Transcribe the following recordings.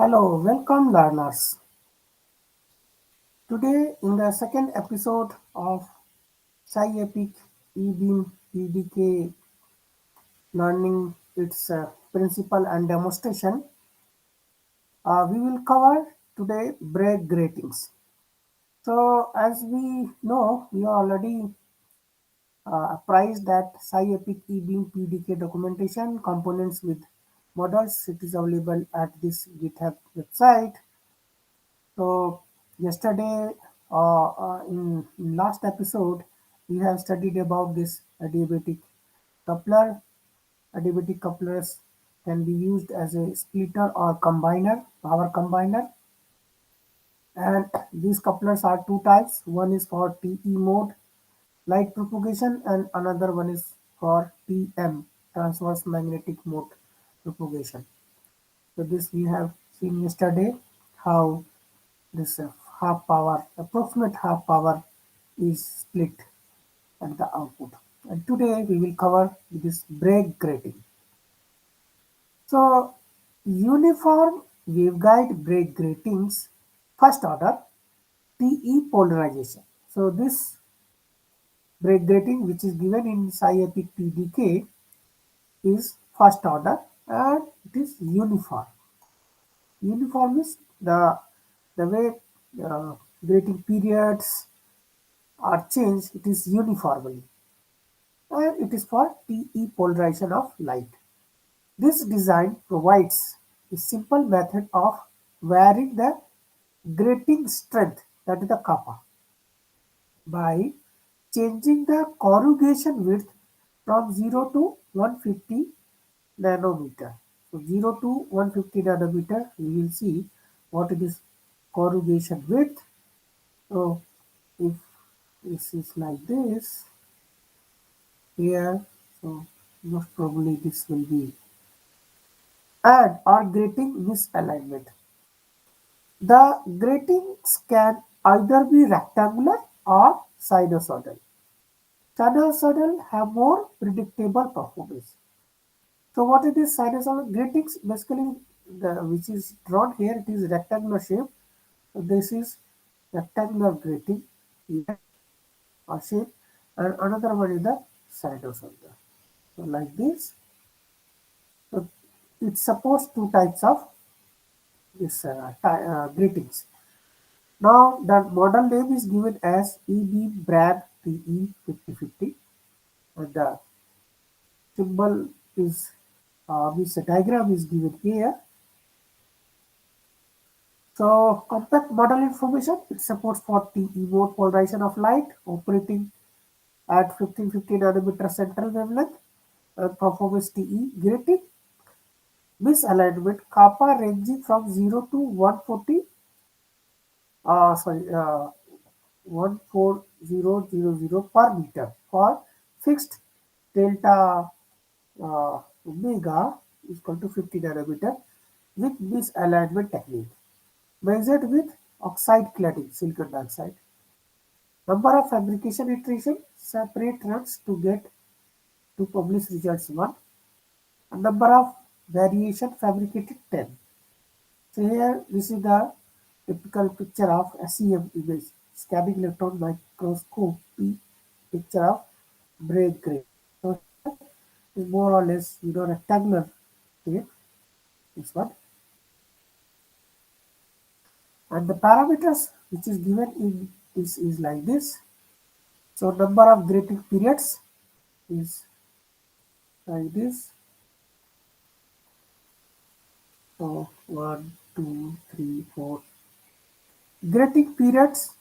Hello, welcome learners. Today in the second episode of SiEPIC Ebeam PDK learning its principle and demonstration, we will cover today Bragg gratings. So as we know, we are already apprised that SiEPIC Ebeam PDK documentation components with models, it is available at this GitHub website. So yesterday, in last episode, we have studied about this adiabatic coupler. Adiabatic couplers can be used as a splitter or combiner, power combiner. And these couplers are two types. One is for TE mode, light propagation, and another one is for TM, transverse magnetic mode propagation. So this we have seen yesterday how this half power, approximate half power is split at the output. And today we will cover this Bragg grating. So uniform waveguide Bragg gratings, first order TE polarization. So this Bragg grating which is given in SiEPIC PDK is first order and it is uniform. Uniform is the way grating periods are changed, it is uniformly, and it is for TE polarization of light. This design provides a simple method of varying the grating strength, that is the kappa, by changing the corrugation width from 0 to 150 nanometer. So 0 to 150 nanometer, we will see what it is corrugation width. So if this is like this here, so most probably this will be and or grating misalignment. The gratings can either be rectangular or sinusoidal. Sinusoidal have more predictable performance. So what it is sinusoidal gratings basically which is drawn here, it is rectangular shape. So this is rectangular grating here or shape, and another one is the sinusoidal. So like this. So it supports two types of this greetings. Now the model name is given as Ebeam Bragg TE 5050, and the symbol is this diagram is given here. So compact model information, it supports for TE mode polarization of light operating at 1550 nanometer central wavelength and performance TE grating misalignment kappa ranging from 0 to 140 sorry 14000 per meter for fixed delta omega is equal to 50 nanometer with misalignment technique measured with oxide cladding silicon dioxide. Number of fabrication iteration separate runs to get to publish results 1. And number of variation fabricated 10. So here this is the typical picture of SEM image, scanning electron microscope picture of Bragg grating. So is more or less rectangular shape, this one. And the parameters which is given in this is like this. So number of grating periods is like this. So 1, 2, 3, 4. Grating periods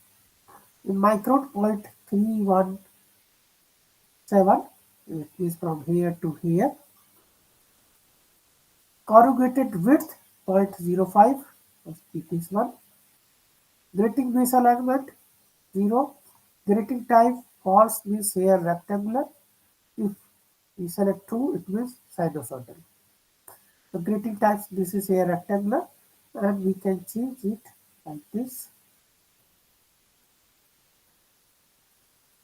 in micron 0.317, it is from here to here. Corrugated width 0.05, it is 1. Grating base alignment 0. Grating type false means here rectangular. If we select true, it means sinusoidal. So grating types, this is here rectangular, and we can change it like this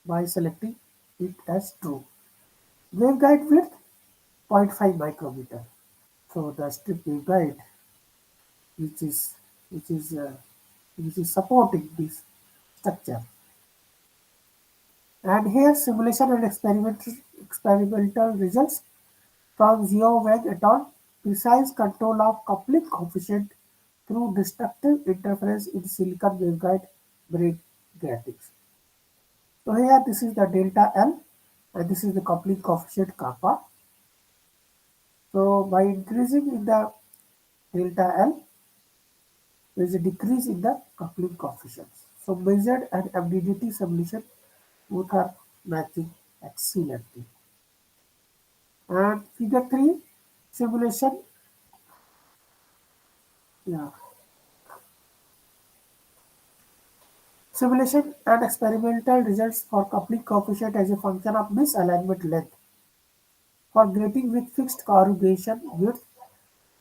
by selecting it as true. Waveguide width 0.5 micrometer. So the strip waveguide which is which is uh, which is supporting this structure. And here simulation and experimental results from Zhao Wang et al. Precise control of coupling coefficient through destructive interference in silicon waveguide Bragg gratings. So here this is the delta L and this is the coupling coefficient kappa. So by increasing in the delta L, there is a decrease in the coupling coefficients. So measured and MDDT simulation both are matching excellently. And figure 3 simulation, yeah, simulation and experimental results for coupling coefficient as a function of misalignment length for grating with fixed corrugation width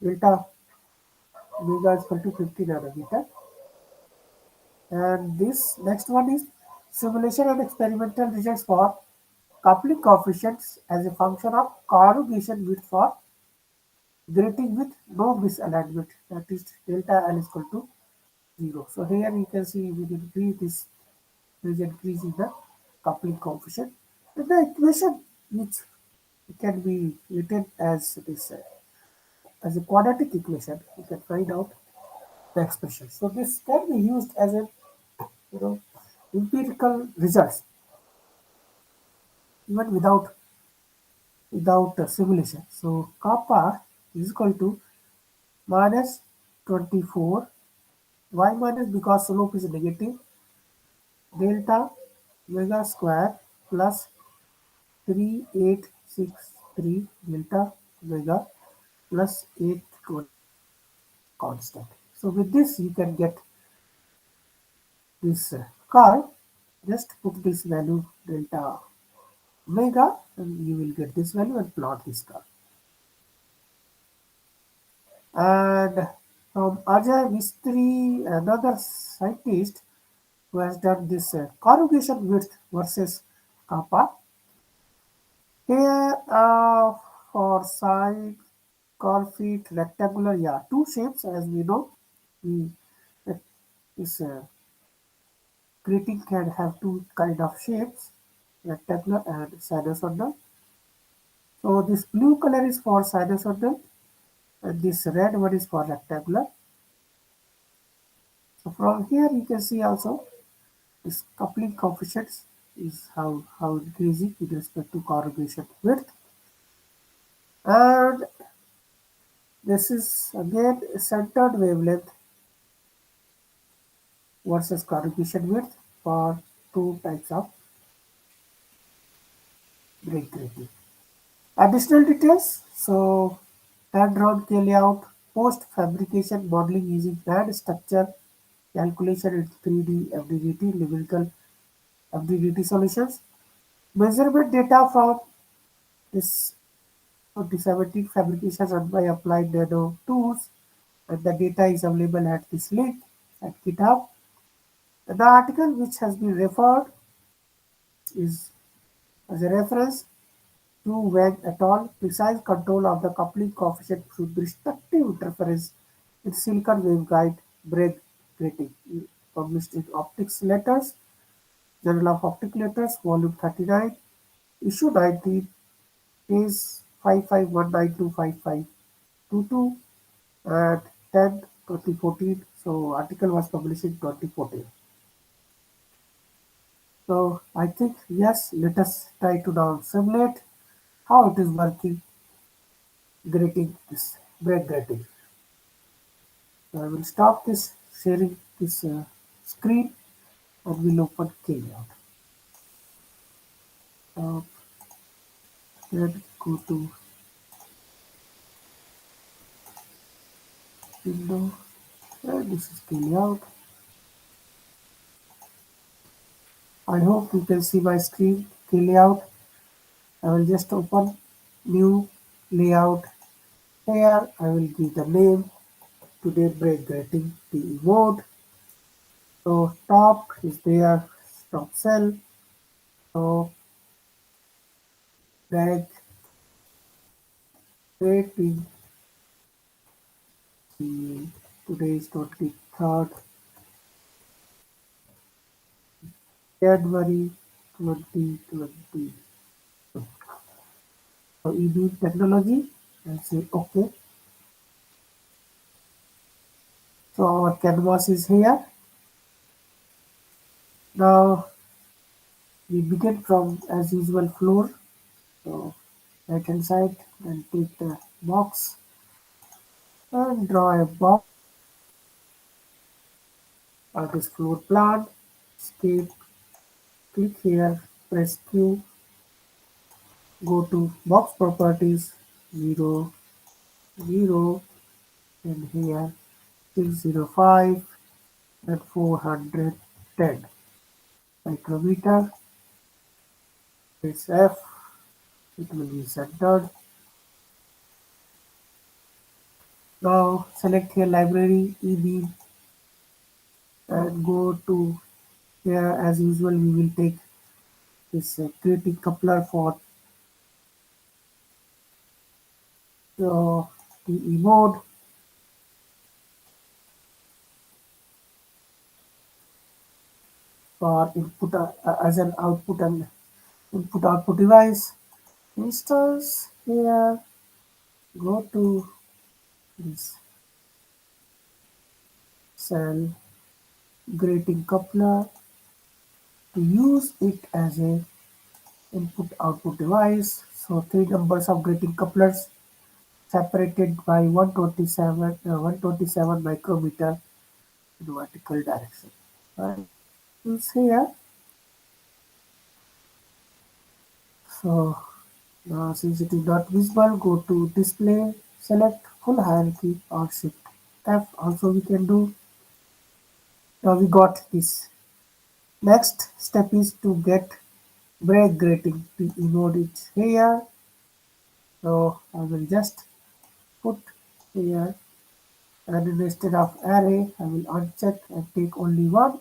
delta omega is equal to 50 nanometer. And this next one is simulation and experimental results for coupling coefficients as a function of corrugation width for grating with no misalignment, that is delta L is equal to 0. So here you can see with increase this there is increase in the coupling coefficient. And the equation which can be written as this as a quadratic equation, you can find out the expression. So this can be used as a you know empirical results even without simulation. So kappa is equal to minus 24 y minus because slope is negative delta omega square plus 3863 delta omega plus 820 constant. So with this you can get this curve. Just put this value delta omega and you will get this value and plot this curve. And from Ajay Mistry, another scientist who has done this corrugation width versus kappa. Here for side, curve feet, rectangular, yeah, two shapes as we know. We, this grating can have two kind of shapes, rectangular and sinusoidal. So this blue color is for sinusoidal and this red one is for rectangular. So from here you can see also this coupling coefficients is how increasing with respect to corrugation width. And this is again centered wavelength versus corrugation width for two types of Bragg grating. Additional details. So hand-drawn K layout, post-fabrication modeling using band structure calculation in 3D FDDT, numerical FDDT solutions. Measurement data from this 2017 fabrications run by Applied Nano Tools, and the data is available at this link at GitHub. The article which has been referred is as a reference to Wang et al. Precise control of the coupling coefficient through destructive interference in silicon waveguide Bragg grating, published in Optics Letters, Journal of Optical Letters, Volume 39, Issue 19, page 55192552 and 10 2014. So article was published in 2014. So I think yes, let us try to now simulate how it is working grating this Bragg grating. So I will stop this sharing this screen and will open Keynote. Then go to window and this is Keynote. I hope you can see my screen layout. I will just open new layout. Here I will give the name today Bragg grating PE mode. So top is there, top cell. So Bragg grating PE Today is 23rd January 2020. So Ebeam technology and say OK. So our canvas is here. Now we begin from as usual floor. So right hand side, then take the box and draw a box on this floor plan. Escape, click here, press Q, go to box properties 0, 0, and here 605 and 410 micrometer. Press F, it will be centered. Now select here library EB and go to here as usual we will take this creating coupler for the TE mode for input as an output and input output device. Instance here go to this cell grating coupler to use it as a input output device. So three numbers of grating couplers separated by 127 micrometer in vertical direction. Right. It's here. So now since it is not visible, go to display, select full hierarchy or shift F also we can do. Now we got this. Next step is to get Bragg grating. The node is here. So I will just put here and instead of array I will uncheck and take only one.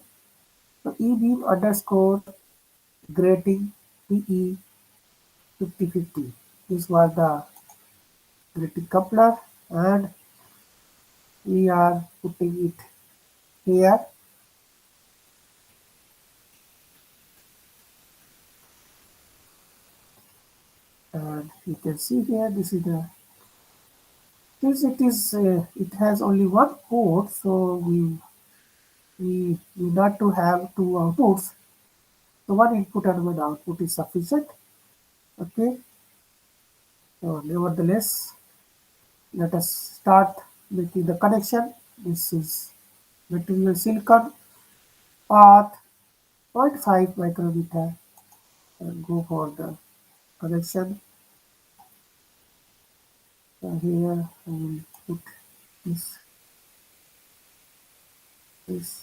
So ebeam underscore grating PE 5050. This was the grating coupler and we are putting it here and you can see here this is the since it has only one port so we not to have two outputs so one input and one output is sufficient. Okay, so nevertheless let us start making the connection. This is material silicon path 0.5 micrometer and go for the connection. So here I will put this, this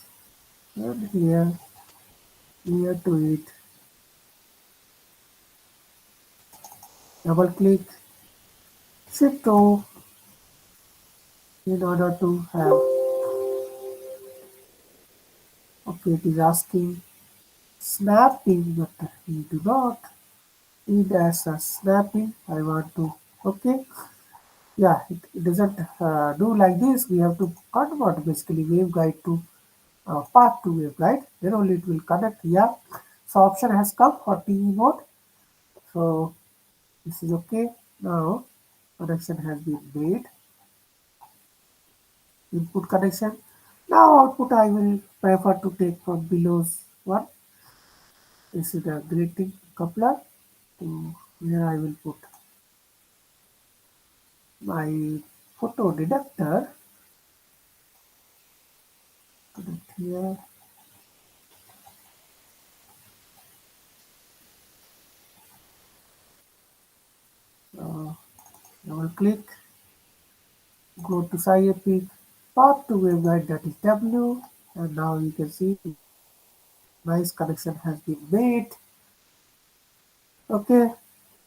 and here near to it. Double click Shift O in order to have. Okay, it is asking snapping, but we do not need as a snapping. I want to. Okay, yeah, it doesn't do like this. We have to convert basically waveguide to path to waveguide. Then only it will connect. Yeah, so option has come for TE mode. So this is okay. Now connection has been made. Input connection. Now output I will prefer to take from below one. This is the grating coupler. So here I will put my photo detector. Put it here. Double click. Go to SiEPIC path to waveguide that is W. And now you can see nice connection has been made. Okay.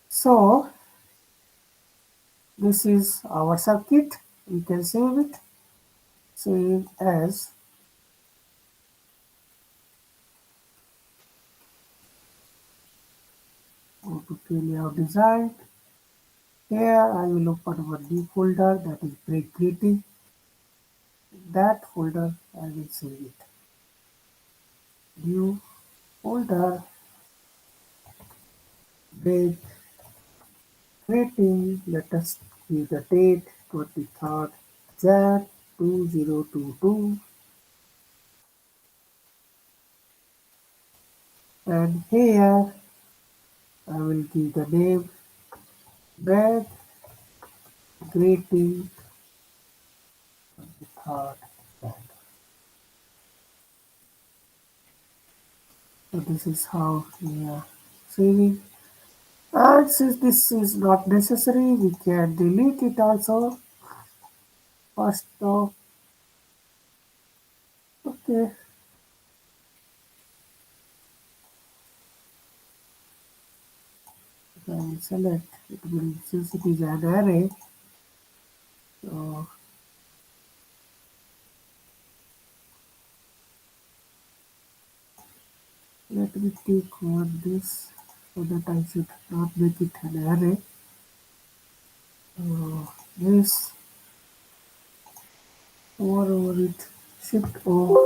So this is our circuit. We can save it. Save as go to failure design. Here I will open one new folder that is Bragg Grating That folder I will save it. New folder, Bragg Grating. Let us give the date 23rd Jan 2022, and here I will give the name Bragg Grating 23rd Jan. So this is how we are saving. And since this is not necessary, we can delete it also. First off, okay, I will select. It will, since it is an array, so let me take on this so that I should not make it an array. This over it, shift O.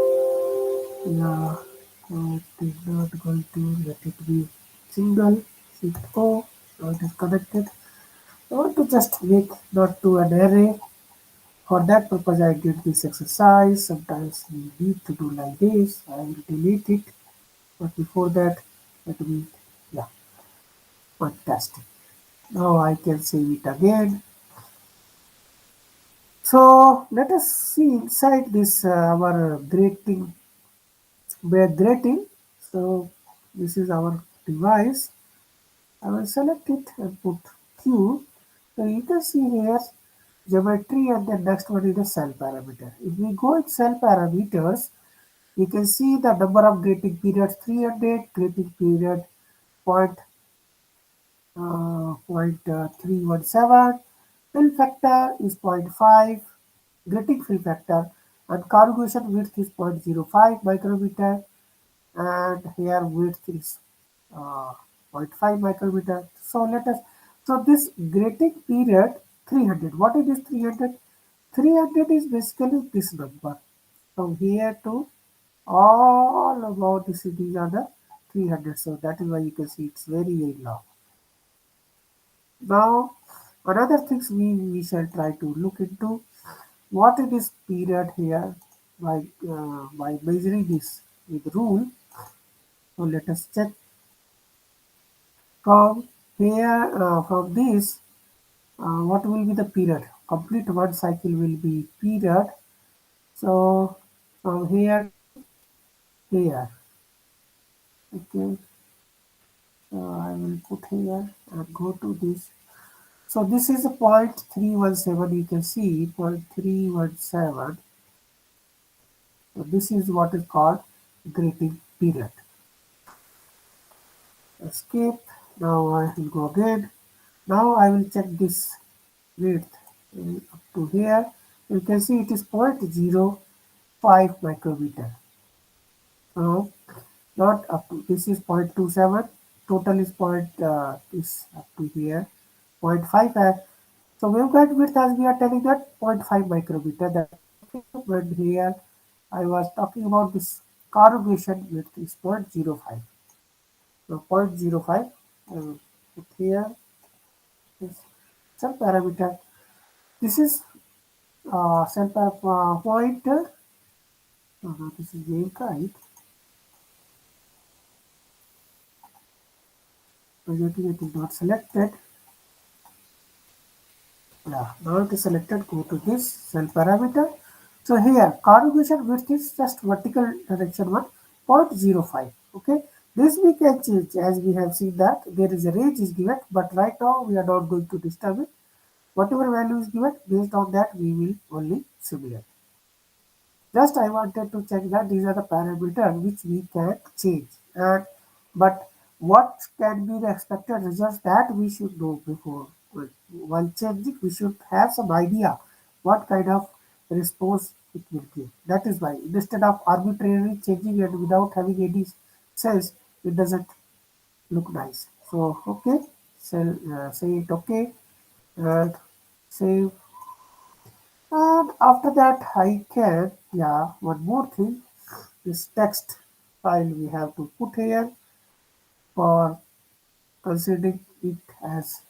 Yeah, so it is not going to let it be single. Shift O. So it is connected. I want to just make not to an array. For that purpose, I did this exercise. Sometimes we need to do like this. I will delete it. But before that, let me, yeah, fantastic. Now I can save it again. So let us see inside this our grating, Bragg grating. So this is our device. I will select it and put Q. So you can see here geometry, and the next one is the cell parameter. If we go in cell parameters, you can see the number of grating periods 300, grating period point 317, fill factor is zero point 0.5, grating fill factor, and corrugation width is 0.05 micrometer, and here width is uh, zero point 0.5 micrometer. So let us, so this grating period 300, what is this 300? 300 is basically this number from here to all about this, these are the 300. So that is why you can see it's very, very long. Now, another things we shall try to look into what is this period here by measuring this with rule. So let us check from here from this what will be the period. Complete one cycle will be period. So from here to here, okay. So I will put here and go to this. So this is a 0.317. You can see 0.317. So this is what is called grating period. Escape. Now I will go again. Now I will check this width up to here. You can see it is 0.05 micrometer. So not up to, this is 0.27. Total is is up to here 0.5. So waveguide width, as we are telling, that 0.5 micrometer. That when here I was talking about this corrugation width is 0.05. So 0.05, I will put here is cell parameter. This is cell point. This is waveguide. Presently it is not selected. Yeah, now it is selected. Go to this cell parameter. So here corrugation width is just vertical direction 1.05. Okay, this we can change as we have seen that there is a range is given, but right now we are not going to disturb it. Whatever value is given, based on that we will only simulate. Just I wanted to check that these are the parameters which we can change. And but what can be the expected results, that we should know before. While changing, we should have some idea what kind of response it will give. That is why instead of arbitrarily changing it without having any sense, it doesn't look nice. So okay, so say it okay and save. And after that, I can, yeah, one more thing, this text file we have to put here for considering it as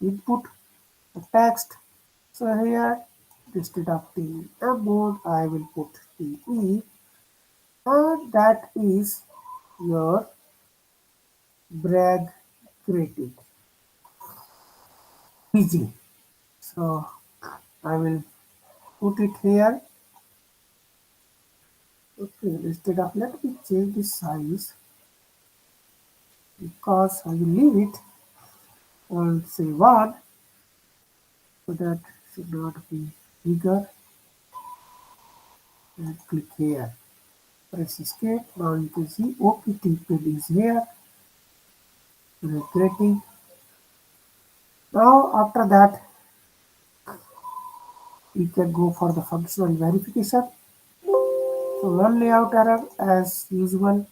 input the text. So here, instead of the M mode, I will put the E, and that is your Bragg Grating PG. So I will put it here. Okay, instead of let me change the size because I will leave it on say 1 so that should not be bigger, and click here. Press escape. Now you can see OPT pin is here. Grating. Now after that you can go for the functional verification. So one layout error as usual.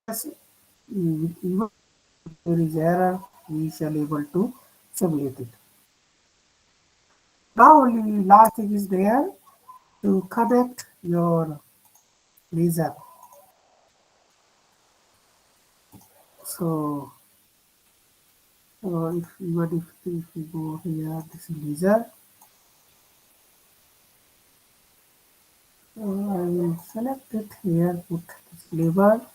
Yes, even if there is error, we shall able to simulate it. Now only last thing is there to connect your laser. So if even if we go here, this is laser. So I will select it here, put this label.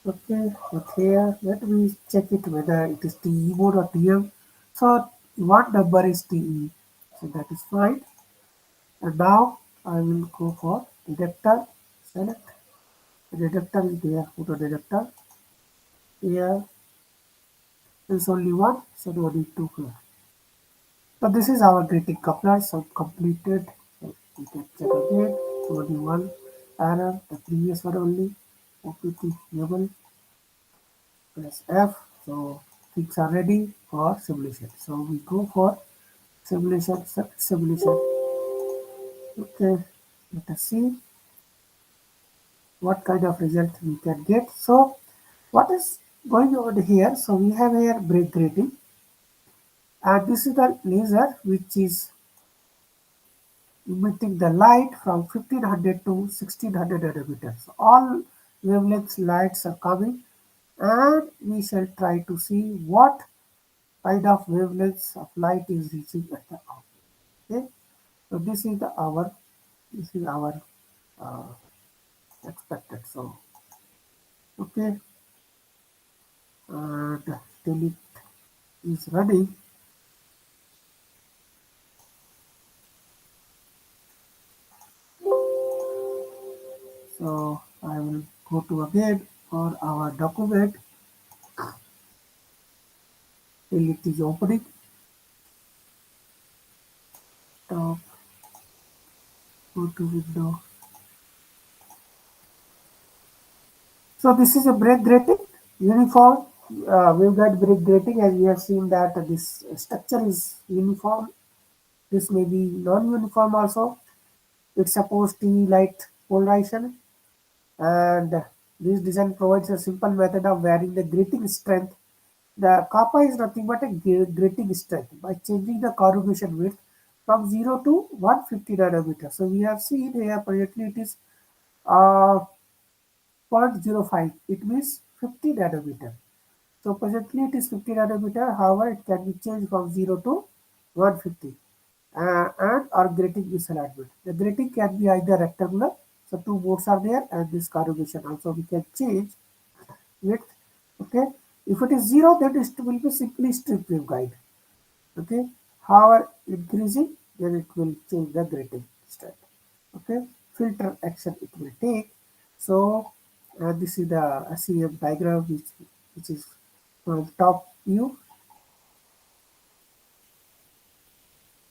Okay, but here let me check it whether it is TE mode or TM. So what number is TE? So that is fine. And now I will go for detector. Select the detector is there. Photo detector. Here is only one, so no need to clear. So this is our grating coupler. So completed. So we can check again. Only one error. The previous one only. OPT label. Press F. So things are ready for simulation. So we go for simulation. Simulation. Okay. Let us see what kind of result we can get. So what is going on here? So we have here Bragg grating, and this is the laser which is emitting the light from 1500 to 1600 nanometers. So all wavelengths lights are coming, and we shall try to see what kind of wavelengths of light is reaching at the output. Okay, so this is our uh, expected. So okay, and till it is running. So I will go to again for our document till it is opening. Top, go to window. So this is a Bragg grating, uniform waveguide Bragg grating. As we have seen that this structure is uniform. This may be non-uniform also. It supports TE light polarization, and this design provides a simple method of varying the grating strength. The kappa is nothing but a grating strength by changing the corrugation width from 0 to 150 nanometer. So we have seen here presently it is uh, 0.05. It means 50 nanometer. So presently it is 50 nanometer. However, it can be changed from 0 to 150 and or grating misalignment. The grating can be either rectangular. So two modes are there, and this corrugation also we can change width. Okay, if it is 0, then it will be simply strip waveguide. Okay, however increasing, then it will change the grating strength. Okay, filter action it will take. So this is the SEM diagram which is from top view,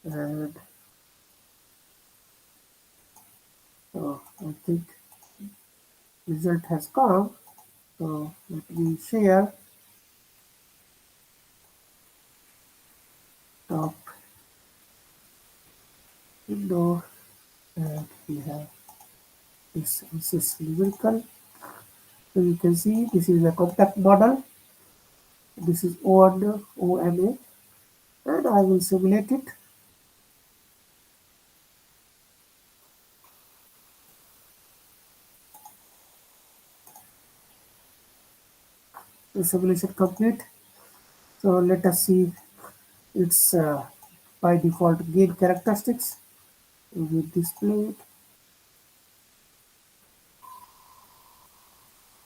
and so I think result has come. So let me share top window, and we have this is numerical. So you can see this is a compact model. This is O1 OMA, and I will simulate it. The simulation complete. So let us see its by default gain characteristics. We will display it.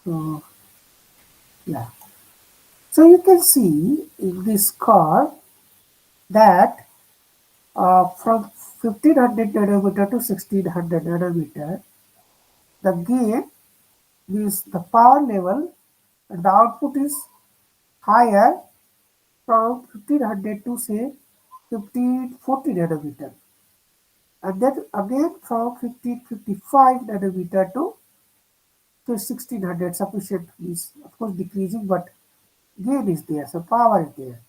So yeah. So you can see in this car that from 1500 nanometer to 1600 nanometer, the gain means the power level and the output is higher from 1500 to say 1540 nanometer, and then again from 1555 nanometer to 1600 sufficient is of course decreasing, but gain is there, so power is there.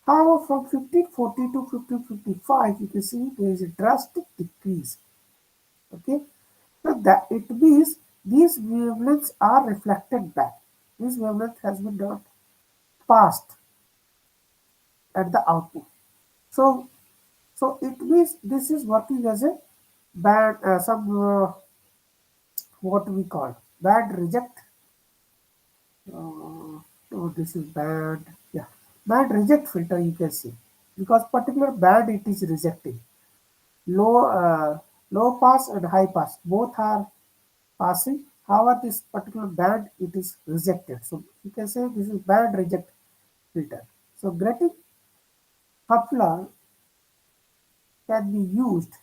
However, from 1540 to 1555, you can see there is a drastic decrease. Okay, so that it means these wavelengths are reflected back. This wavelength has been not passed at the output. So, so it means this is working as a band, some what we call band reject. Oh, this is band. Yeah, band reject filter. You can see because particular band it is rejecting. Low pass and high pass both are passing. However, this particular band it is rejected. So you can say this is band reject filter. So grating coupler can be used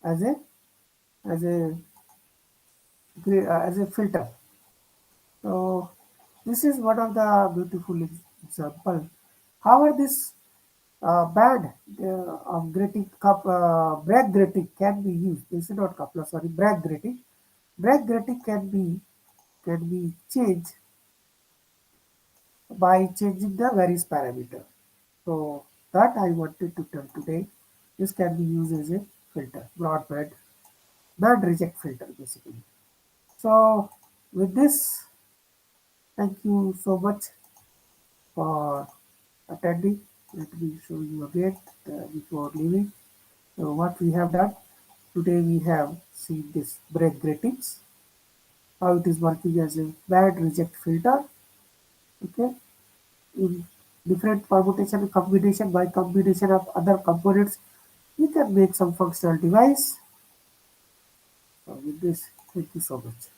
as a as a as a filter. So this is one of the beautiful example. However, this band of grating Bragg grating can be used. This is not coupler, sorry, Bragg grating. Bragg grating can be changed by changing the various parameter. So that I wanted to tell today. This can be used as a filter, broadband band reject filter basically. So with this, thank you so much for attending. Let me show you again before leaving. So what we have done today, we have seen this Bragg gratings, how it is working as a band reject filter. Okay, in different permutation and combination by combination of other components, we can make some functional device. So with this, thank you so much.